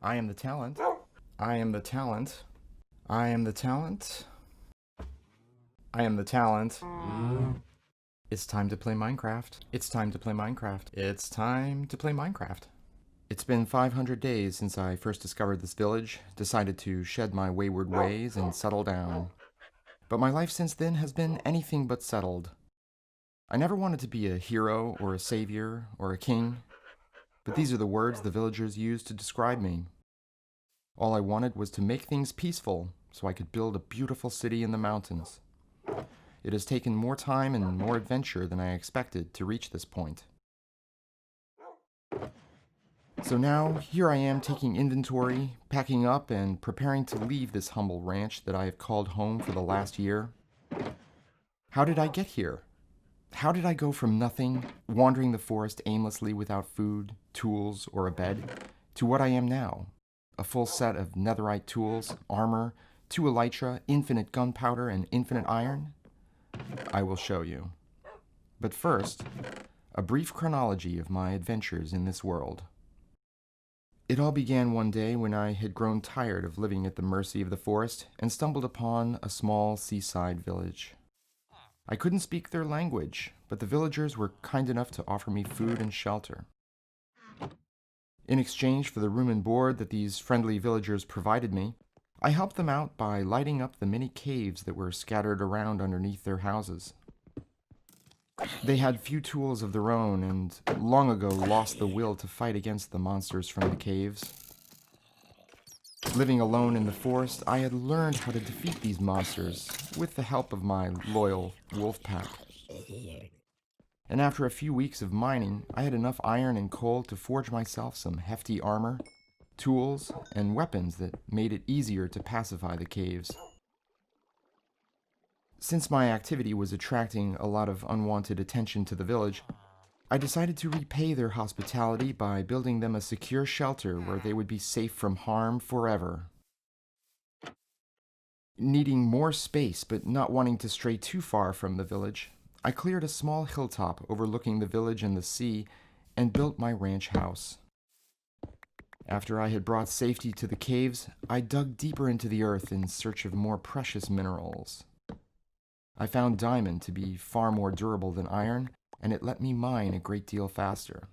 I am the talent. I am the talent. I am the talent. I am the talent. It's time to play Minecraft. It's time to play Minecraft. It's time to play Minecraft. It's been 500 days since I first discovered this village, decided to shed my wayward ways and settle down. But my life since then has been anything but settled. I never wanted to be a hero or a savior or a king, but these are the words the villagers used to describe me. All I wanted was to make things peaceful so I could build a beautiful city in the mountains. It has taken more time and more adventure than I expected to reach this point. So now, here I am taking inventory, packing up, and preparing to leave this humble ranch that I have called home for the last year. How did I get here? How did I go from nothing, wandering the forest aimlessly without food, tools, or a bed, to what I am now? A full set of netherite tools, armor, 2 elytra, infinite gunpowder, and infinite iron? I will show you. But first, a brief chronology of my adventures in this world. It all began one day when I had grown tired of living at the mercy of the forest and stumbled upon a small seaside village. I couldn't speak their language, but the villagers were kind enough to offer me food and shelter. In exchange for the room and board that these friendly villagers provided me, I helped them out by lighting up the many caves that were scattered around underneath their houses. They had few tools of their own and long ago lost the will to fight against the monsters from the caves. Living alone in the forest, I had learned how to defeat these monsters with the help of my loyal wolf pack. And after a few weeks of mining, I had enough iron and coal to forge myself some hefty armor, tools, and weapons that made it easier to pacify the caves. Since my activity was attracting a lot of unwanted attention to the village, I decided to repay their hospitality by building them a secure shelter where they would be safe from harm forever. Needing more space but not wanting to stray too far from the village, I cleared a small hilltop overlooking the village and the sea and built my ranch house. After I had brought safety to the caves, I dug deeper into the earth in search of more precious minerals. I found diamond to be far more durable than iron, and it let me mine a great deal faster.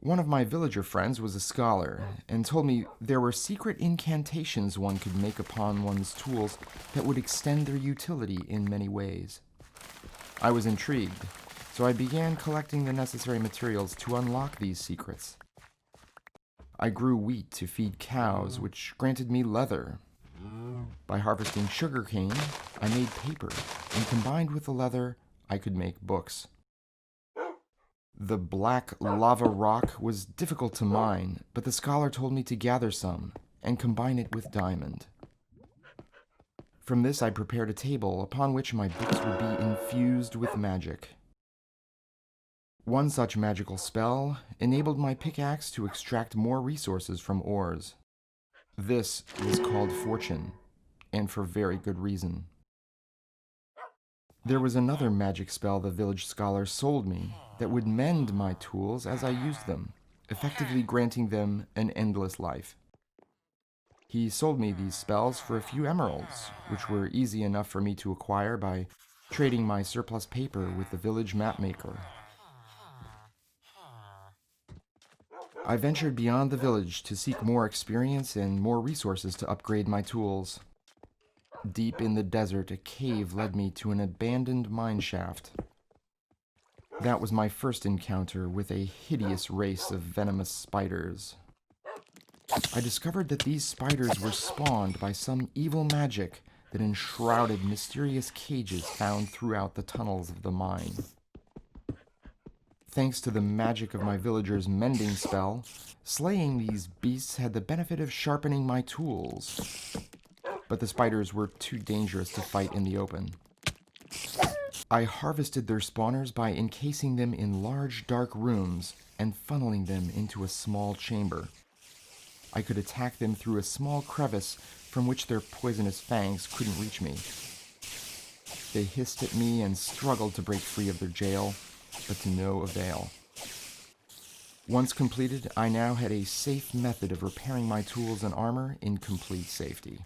One of my villager friends was a scholar, and told me there were secret incantations one could make upon one's tools that would extend their utility in many ways. I was intrigued, so I began collecting the necessary materials to unlock these secrets. I grew wheat to feed cows, which granted me leather. By harvesting sugarcane, I made paper, and combined with the leather, I could make books. The black lava rock was difficult to mine, but the scholar told me to gather some and combine it with diamond. From this I prepared a table upon which my books would be infused with magic. One such magical spell enabled my pickaxe to extract more resources from ores. This was called fortune, and for very good reason. There was another magic spell the village scholar sold me that would mend my tools as I used them, effectively granting them an endless life. He sold me these spells for a few emeralds, which were easy enough for me to acquire by trading my surplus paper with the village mapmaker. I ventured beyond the village to seek more experience and more resources to upgrade my tools. Deep in the desert, a cave led me to an abandoned mine shaft. That was my first encounter with a hideous race of venomous spiders. I discovered that these spiders were spawned by some evil magic that enshrouded mysterious cages found throughout the tunnels of the mine. Thanks to the magic of my villager's mending spell, slaying these beasts had the benefit of sharpening my tools. But the spiders were too dangerous to fight in the open. I harvested their spawners by encasing them in large dark rooms and funneling them into a small chamber. I could attack them through a small crevice from which their poisonous fangs couldn't reach me. They hissed at me and struggled to break free of their jail, but to no avail. Once completed, I now had a safe method of repairing my tools and armor in complete safety.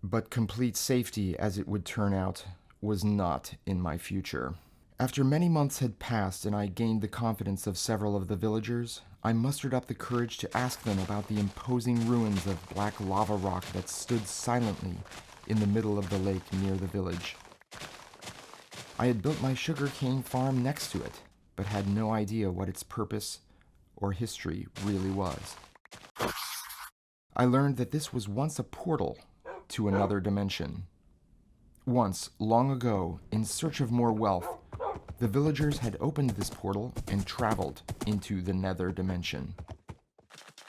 But complete safety, as it would turn out, was not in my future. After many months had passed and I gained the confidence of several of the villagers, I mustered up the courage to ask them about the imposing ruins of black lava rock that stood silently in the middle of the lake near the village. I had built my sugarcane farm next to it, but had no idea what its purpose or history really was. I learned that this was once a portal to another dimension. Once, long ago, in search of more wealth, the villagers had opened this portal and traveled into the Nether dimension.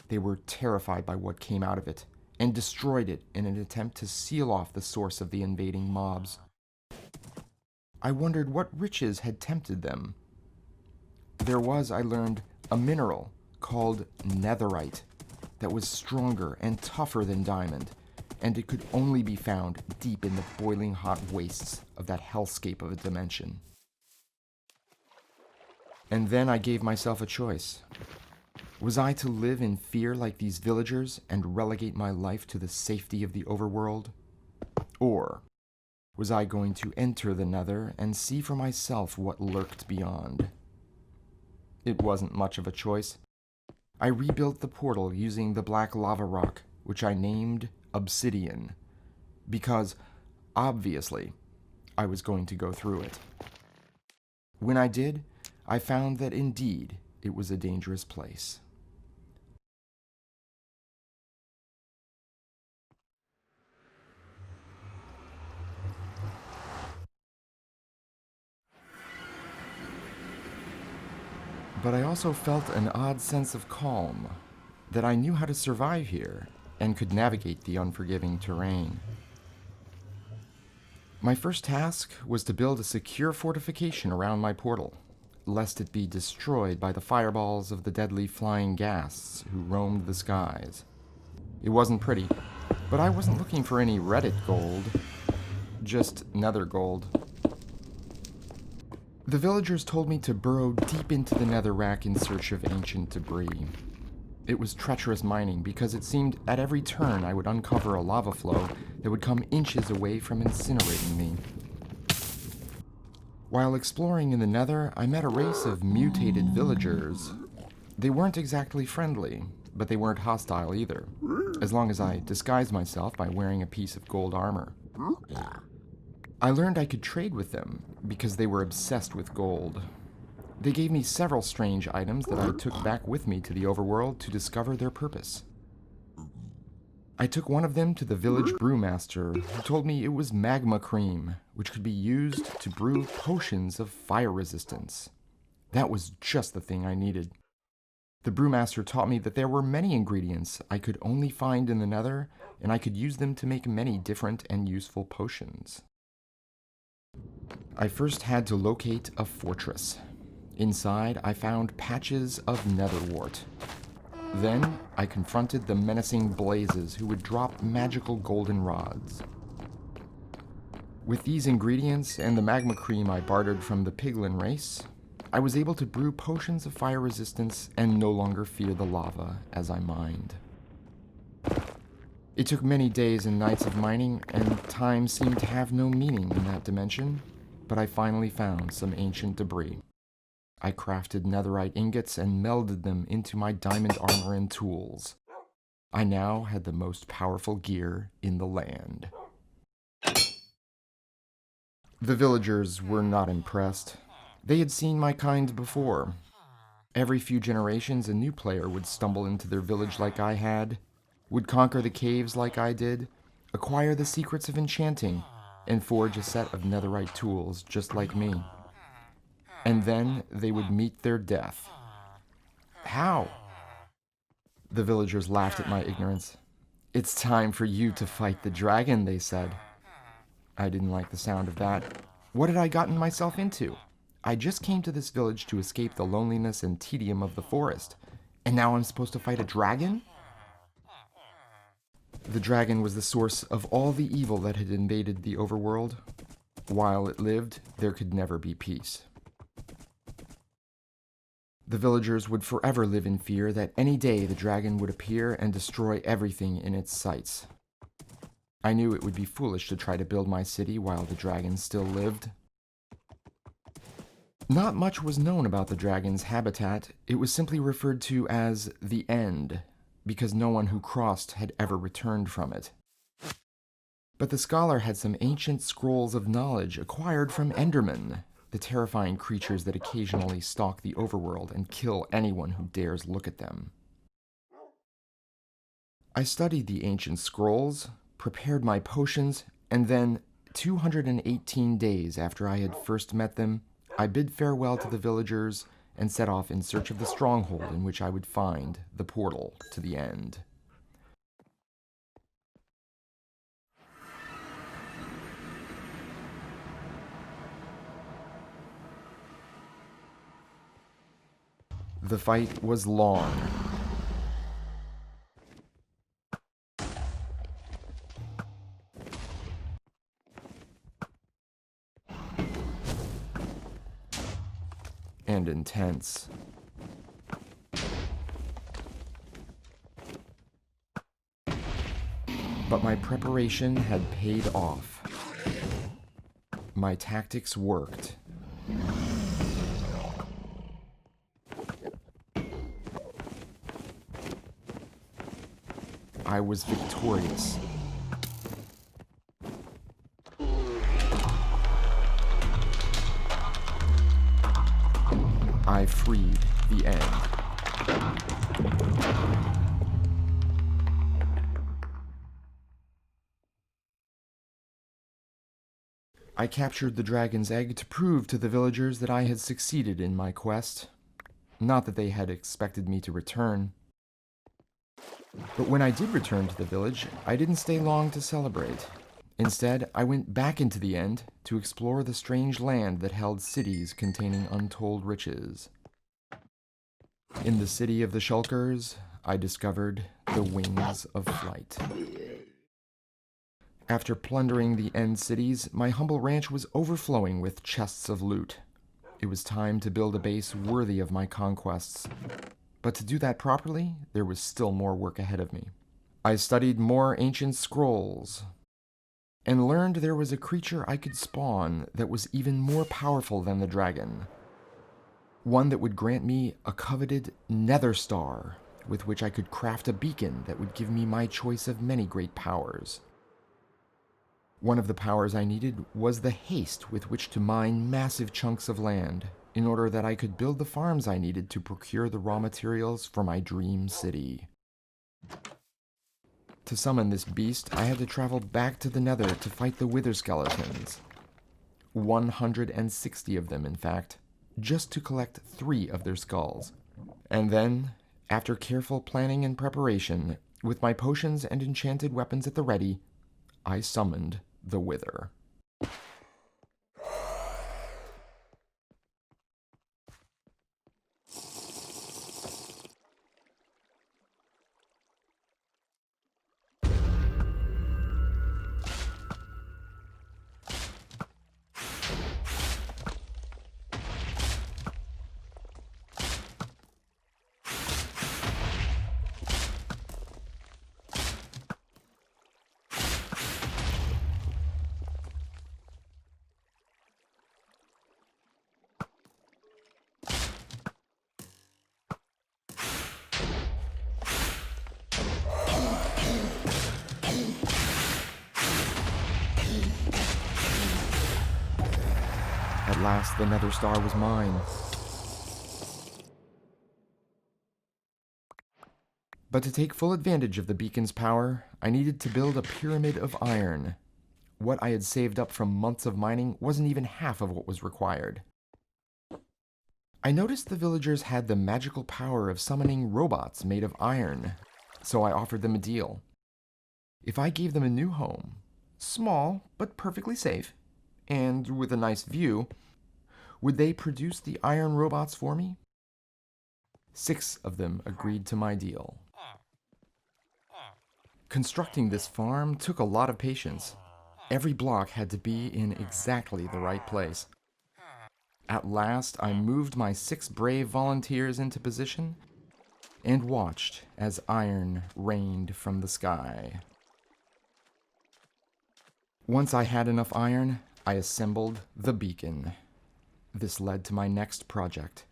They were terrified by what came out of it and destroyed it in an attempt to seal off the source of the invading mobs. I wondered what riches had tempted them. There was, I learned, a mineral called netherite that was stronger and tougher than diamond, and it could only be found deep in the boiling hot wastes of that hellscape of a dimension. And then I gave myself a choice. Was I to live in fear like these villagers and relegate my life to the safety of the overworld? Or was I going to enter the Nether and see for myself what lurked beyond? It wasn't much of a choice. I rebuilt the portal using the black lava rock, which I named Obsidian, because, obviously, I was going to go through it. When I did, I found that indeed it was a dangerous place. But I also felt an odd sense of calm, that I knew how to survive here and could navigate the unforgiving terrain. My first task was to build a secure fortification around my portal, lest it be destroyed by the fireballs of the deadly flying ghasts who roamed the skies. It wasn't pretty, but I wasn't looking for any Reddit gold, just nether gold. The villagers told me to burrow deep into the netherrack in search of ancient debris. It was treacherous mining because it seemed at every turn I would uncover a lava flow that would come inches away from incinerating me. While exploring in the Nether, I met a race of mutated villagers. They weren't exactly friendly, but they weren't hostile either, as long as I disguised myself by wearing a piece of gold armor. I learned I could trade with them because they were obsessed with gold. They gave me several strange items that I took back with me to the overworld to discover their purpose. I took one of them to the village brewmaster, who told me it was magma cream, which could be used to brew potions of fire resistance. That was just the thing I needed. The brewmaster taught me that there were many ingredients I could only find in the Nether, and I could use them to make many different and useful potions. I first had to locate a fortress. Inside, I found patches of nether wart. Then, I confronted the menacing blazes who would drop magical golden rods. With these ingredients and the magma cream I bartered from the piglin race, I was able to brew potions of fire resistance and no longer fear the lava as I mined. It took many days and nights of mining, and time seemed to have no meaning in that dimension, but I finally found some ancient debris. I crafted netherite ingots and melded them into my diamond armor and tools. I now had the most powerful gear in the land. The villagers were not impressed. They had seen my kind before. Every few generations, a new player would stumble into their village like I had, would conquer the caves like I did, acquire the secrets of enchanting, and forge a set of netherite tools just like me. And then they would meet their death. How? The villagers laughed at my ignorance. "It's time for you to fight the dragon," they said. I didn't like the sound of that. What had I gotten myself into? I just came to this village to escape the loneliness and tedium of the forest, and now I'm supposed to fight a dragon? The dragon was the source of all the evil that had invaded the overworld. While it lived, there could never be peace. The villagers would forever live in fear that any day the dragon would appear and destroy everything in its sights. I knew it would be foolish to try to build my city while the dragon still lived. Not much was known about the dragon's habitat. It was simply referred to as the End, because no one who crossed had ever returned from it. But the scholar had some ancient scrolls of knowledge acquired from Endermen, the terrifying creatures that occasionally stalk the overworld and kill anyone who dares look at them. I studied the ancient scrolls, prepared my potions, and then, 218 days after I had first met them, I bid farewell to the villagers and set off in search of the stronghold in which I would find the portal to the End. The fight was long. And intense. But my preparation had paid off. My tactics worked. I was victorious. I freed the End. I captured the dragon's egg to prove to the villagers that I had succeeded in my quest. Not that they had expected me to return. But when I did return to the village, I didn't stay long to celebrate. Instead, I went back into the End to explore the strange land that held cities containing untold riches. In the city of the shulkers, I discovered the wings of flight. After plundering the End cities, my humble ranch was overflowing with chests of loot. It was time to build a base worthy of my conquests. But to do that properly, there was still more work ahead of me. I studied more ancient scrolls, and learned there was a creature I could spawn that was even more powerful than the dragon. One that would grant me a coveted Nether star, with which I could craft a beacon that would give me my choice of many great powers. One of the powers I needed was the haste with which to mine massive chunks of land, in order that I could build the farms I needed to procure the raw materials for my dream city. To summon this beast, I had to travel back to the Nether to fight the wither skeletons. 160 of them, in fact, just to collect 3 of their skulls. And then, after careful planning and preparation, with my potions and enchanted weapons at the ready, I summoned the wither. At last, the Nether Star was mine. But to take full advantage of the beacon's power, I needed to build a pyramid of iron. What I had saved up from months of mining wasn't even half of what was required. I noticed the villagers had the magical power of summoning robots made of iron, so I offered them a deal. If I gave them a new home, small but perfectly safe, and with a nice view, would they produce the iron robots for me? 6 of them agreed to my deal. Constructing this farm took a lot of patience. Every block had to be in exactly the right place. At last, I moved my 6 brave volunteers into position and watched as iron rained from the sky. Once I had enough iron, I assembled the beacon. This led to my next project.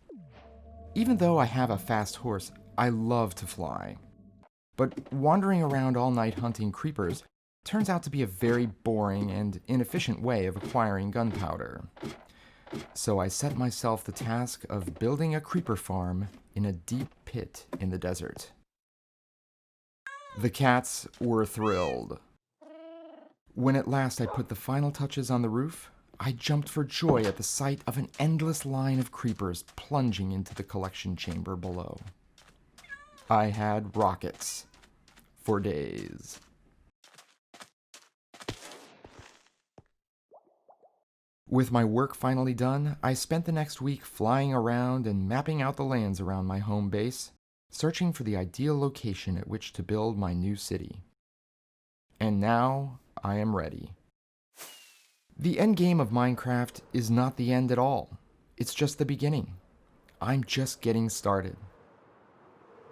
Even though I have a fast horse, I love to fly. But wandering around all night hunting creepers turns out to be a very boring and inefficient way of acquiring gunpowder. So I set myself the task of building a creeper farm in a deep pit in the desert. The cats were thrilled. When at last I put the final touches on the roof, I jumped for joy at the sight of an endless line of creepers plunging into the collection chamber below. I had rockets for days. With my work finally done, I spent the next week flying around and mapping out the lands around my home base, searching for the ideal location at which to build my new city. And now I am ready. The end game of Minecraft is not the end at all. It's just the beginning. I'm just getting started.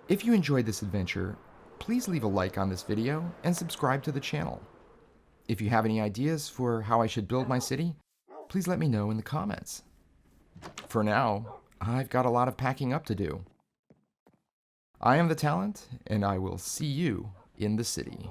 If you enjoyed this adventure, please leave a like on this video and subscribe to the channel. If you have any ideas for how I should build my city, please let me know in the comments. For now, I've got a lot of packing up to do. I am the Talent, and I will see you in the city.